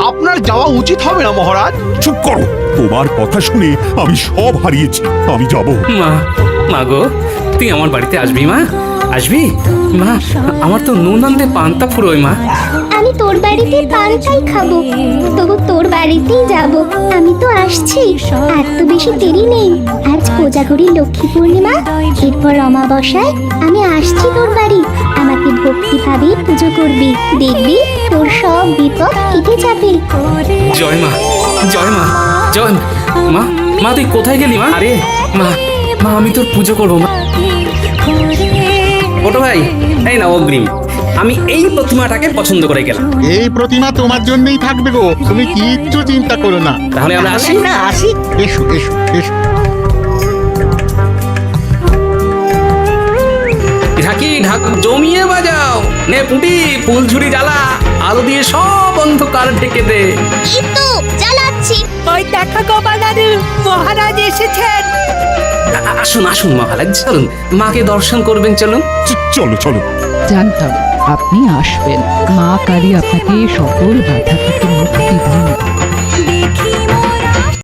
আপনার যাওয়া উচিত হবে না মহারাজ। চুপ করো, তোমার কথা শুনে আমি সব হারিয়েছি। আমি যাব। মা, মা গো, তুই আমার বাড়িতে আসবি মা? আসবি মা? আমার তো নুন আনতে পান্তা ফুরোয় মা। আমি তোর বাড়িতে পান্তাই খাবো, তবু তোর বাড়িতেই যাব। আমি তো আসছি, আর তো বেশি দেরি নেই। আজ কোজাগরী লক্ষ্মী পূর্ণিমা, এরপর অমাবস্যায় আমি আসছি তোর বাড়ি। আমাকে ভক্তিভাবে পুজো করবি, দেখবি তোর সব বিপদ কেটে যাবে। জয় মা, জয় মা, জয় মা। মা তুই কোথায় গেলি মা? আরে মা, মা আমি তোর পুজো করবো মা। ছোট ভাই, এই না অগ্রিম। আমি এই প্রতিমাটাকে পছন্দ করে গেলাম। এই প্রতিমা তোমার জন্যই থাকবে গো, তুমি কিচ্ছু চিন্তা করো না। তাহলে আমরা আসি। এসো এসো এসো। ঢাকি ঢাক জমিয়ে বাজাও, নে পুঁটি ফুলঝুরি জ্বালা, আলো দিয়ে সব অন্ধকার ঢেকে দে। এই তো চালাচ্ছি। ওই দেখা গোপাল দাদু, মহারাজ এসেছেন। আসুন আসুন মহারাজ, চলুন মাকে দর্শন করবেন, চলুন। চলো চলো। জানতাম আপনি আসবেন। মা কালী আপনাকে সকল বাধা থেকে মুক্তি দিন।